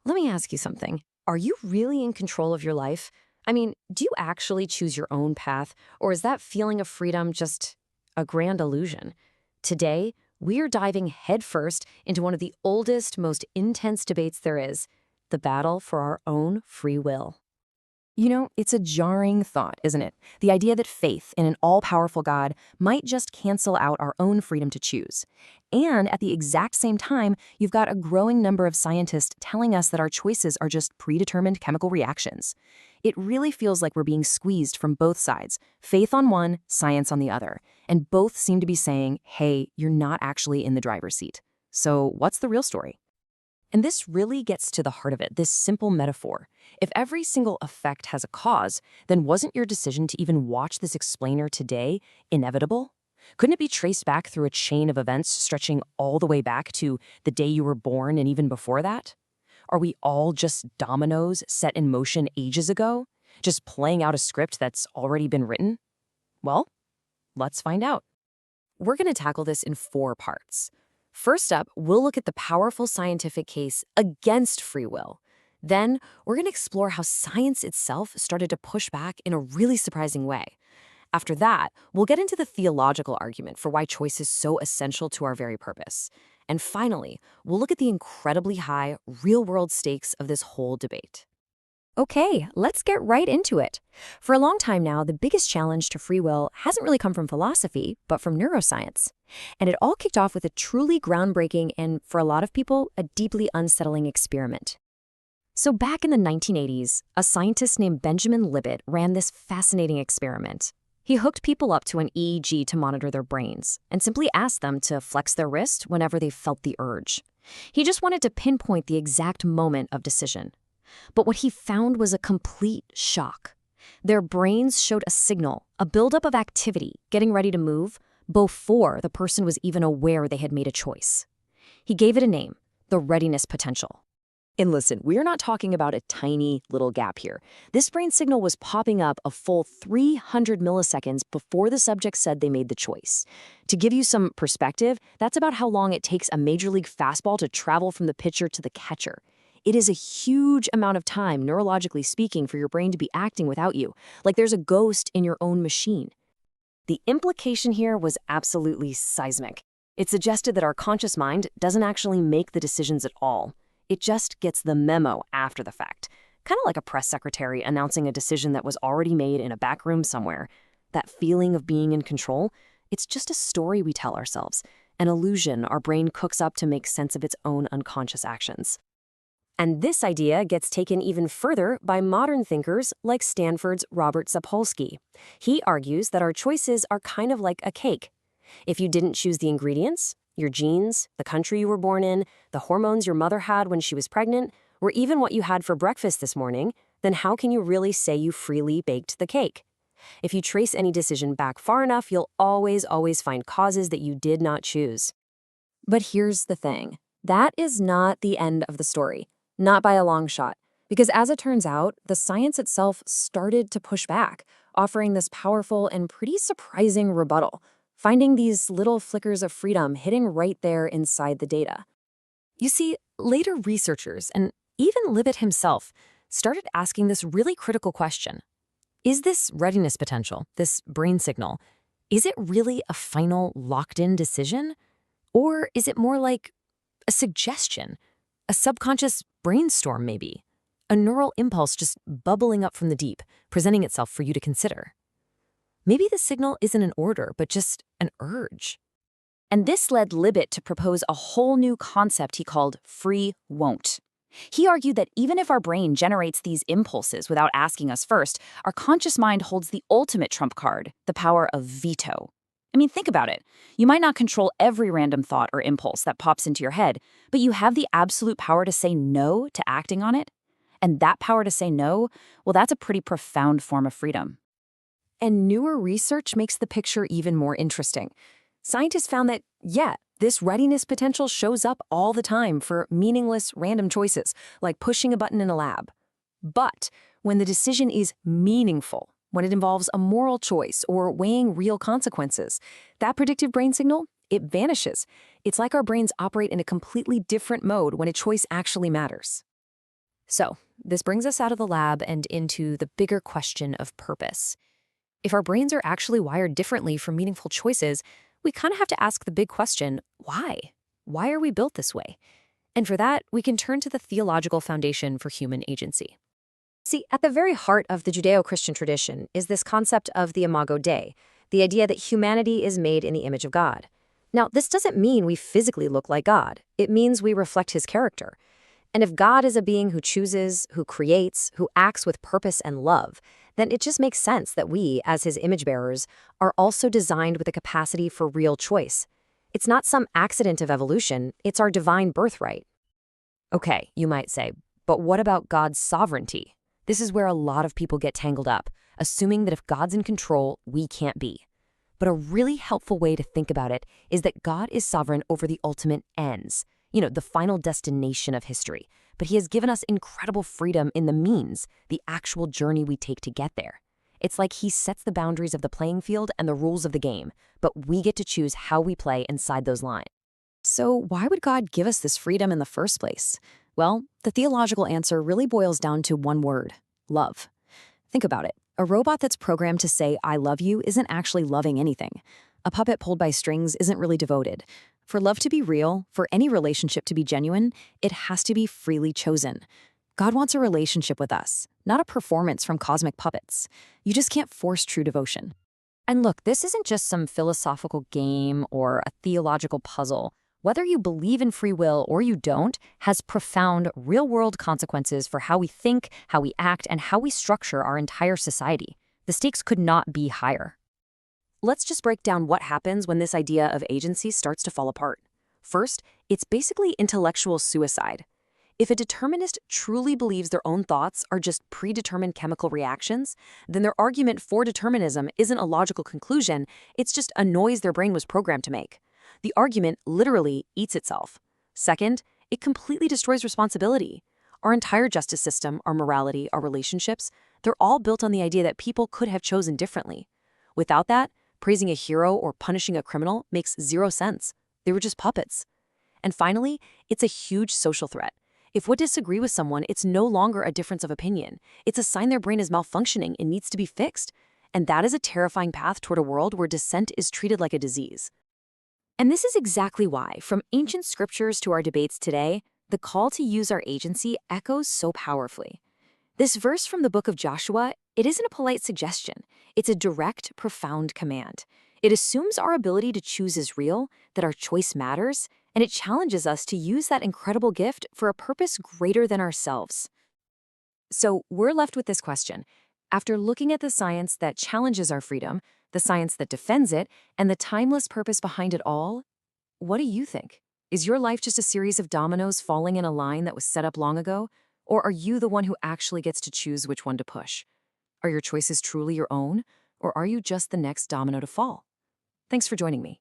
Let me ask you something. Are you really in control of your life? I mean, do you actually choose your own path, or is that feeling of freedom just a grand illusion? Today, we are diving headfirst into one of the oldest, most intense debates there is, the battle for our own free will. It's a jarring thought, isn't it? The idea that faith in an all-powerful God might just cancel out our own freedom to choose. And at the exact same time, you've got a growing number of scientists telling us that our choices are just predetermined chemical reactions. It really feels like we're being squeezed from both sides, faith on one, science on the other. And both seem to be saying, hey, you're not actually in the driver's seat. So what's the real story? And this really gets to the heart of it, this simple metaphor. If every single effect has a cause, then wasn't your decision to even watch this explainer today inevitable? Couldn't it be traced back through a chain of events stretching all the way back to the day you were born and even before that? Are we all just dominoes set in motion ages ago, just playing out a script that's already been written? Well, let's find out. We're going to tackle this in 4 parts. First up, we'll look at the powerful scientific case against free will. Then, we're going to explore how science itself started to push back in a really surprising way. After that, we'll get into the theological argument for why choice is so essential to our very purpose. And finally, we'll look at the incredibly high, real-world stakes of this whole debate. Okay, let's get right into it. For a long time now, the biggest challenge to free will hasn't really come from philosophy, but from neuroscience. And it all kicked off with a truly groundbreaking and, for a lot of people, a deeply unsettling experiment. So back in the 1980s, a scientist named Benjamin Libet ran this fascinating experiment. He hooked people up to an EEG to monitor their brains and simply asked them to flex their wrist whenever they felt the urge. He just wanted to pinpoint the exact moment of decision. But what he found was a complete shock. Their brains showed a signal, a buildup of activity, getting ready to move, before the person was even aware they had made a choice. He gave it a name, the readiness potential. And listen, we're not talking about a tiny little gap here. This brain signal was popping up a full 300 milliseconds before the subject said they made the choice. To give you some perspective, that's about how long it takes a major league fastball to travel from the pitcher to the catcher. It is a huge amount of time, neurologically speaking, for your brain to be acting without you, like there's a ghost in your own machine. The implication here was absolutely seismic. It suggested that our conscious mind doesn't actually make the decisions at all. It just gets the memo after the fact, kind of like a press secretary announcing a decision that was already made in a back room somewhere. That feeling of being in control, it's just a story we tell ourselves, an illusion our brain cooks up to make sense of its own unconscious actions. And this idea gets taken even further by modern thinkers like Stanford's Robert Sapolsky. He argues that our choices are kind of like a cake. If you didn't choose the ingredients, your genes, the country you were born in, the hormones your mother had when she was pregnant, or even what you had for breakfast this morning, then how can you really say you freely baked the cake? If you trace any decision back far enough, you'll always find causes that you did not choose. But here's the thing. That is not the end of the story. Not by a long shot, because as it turns out, the science itself started to push back, offering this powerful and pretty surprising rebuttal, finding these little flickers of freedom hidden right there inside the data. You see, later researchers, and even Libet himself, started asking this really critical question. Is this readiness potential, this brain signal, is it really a final locked-in decision? Or is it more like a suggestion? A subconscious brainstorm, maybe. A neural impulse just bubbling up from the deep, presenting itself for you to consider. Maybe the signal isn't an order, but just an urge. And this led Libet to propose a whole new concept he called free won't. He argued that even if our brain generates these impulses without asking us first, our conscious mind holds the ultimate trump card, the power of veto. I mean, think about it. You might not control every random thought or impulse that pops into your head, but you have the absolute power to say no to acting on it. And that power to say no, well, that's a pretty profound form of freedom. And newer research makes the picture even more interesting. Scientists found that, this readiness potential shows up all the time for meaningless, random choices, like pushing a button in a lab. But when the decision is meaningful, when it involves a moral choice or weighing real consequences, that predictive brain signal, it vanishes. It's like our brains operate in a completely different mode when a choice actually matters. So, this brings us out of the lab and into the bigger question of purpose. If our brains are actually wired differently for meaningful choices, we kind of have to ask the big question, why? Why are we built this way? And for that, we can turn to the theological foundation for human agency. See, at the very heart of the Judeo-Christian tradition is this concept of the imago Dei, the idea that humanity is made in the image of God. Now, this doesn't mean we physically look like God. It means we reflect his character. And if God is a being who chooses, who creates, who acts with purpose and love, then it just makes sense that we, as his image bearers, are also designed with a capacity for real choice. It's not some accident of evolution, it's our divine birthright. Okay, you might say, but what about God's sovereignty? This is where a lot of people get tangled up, assuming that if God's in control, we can't be. But a really helpful way to think about it is that God is sovereign over the ultimate ends, the final destination of history. But he has given us incredible freedom in the means, the actual journey we take to get there. It's like he sets the boundaries of the playing field and the rules of the game, but we get to choose how we play inside those lines. So why would God give us this freedom in the first place? Well, the theological answer really boils down to one word: love. Think about it. A robot that's programmed to say, "I love you," isn't actually loving anything. A puppet pulled by strings isn't really devoted. For love to be real, for any relationship to be genuine, it has to be freely chosen. God wants a relationship with us, not a performance from cosmic puppets. You just can't force true devotion. And look, this isn't just some philosophical game or a theological puzzle. Whether you believe in free will or you don't has profound real-world consequences for how we think, how we act, and how we structure our entire society. The stakes could not be higher. Let's just break down what happens when this idea of agency starts to fall apart. First, it's basically intellectual suicide. If a determinist truly believes their own thoughts are just predetermined chemical reactions, then their argument for determinism isn't a logical conclusion, it's just a noise their brain was programmed to make. The argument literally eats itself. Second, it completely destroys responsibility. Our entire justice system, our morality, our relationships, they're all built on the idea that people could have chosen differently. Without that, praising a hero or punishing a criminal makes zero sense. They were just puppets. And finally, it's a huge social threat. If we disagree with someone, it's no longer a difference of opinion. It's a sign their brain is malfunctioning and needs to be fixed. And that is a terrifying path toward a world where dissent is treated like a disease. And this is exactly why, from ancient scriptures to our debates today, the call to use our agency echoes so powerfully. This verse from the book of Joshua, it isn't a polite suggestion. It's a direct, profound command. It assumes our ability to choose is real, that our choice matters, and it challenges us to use that incredible gift for a purpose greater than ourselves. So we're left with this question. After looking at the science that challenges our freedom, the science that defends it, and the timeless purpose behind it all, what do you think? Is your life just a series of dominoes falling in a line that was set up long ago? Or are you the one who actually gets to choose which one to push? Are your choices truly your own? Or are you just the next domino to fall? Thanks for joining me.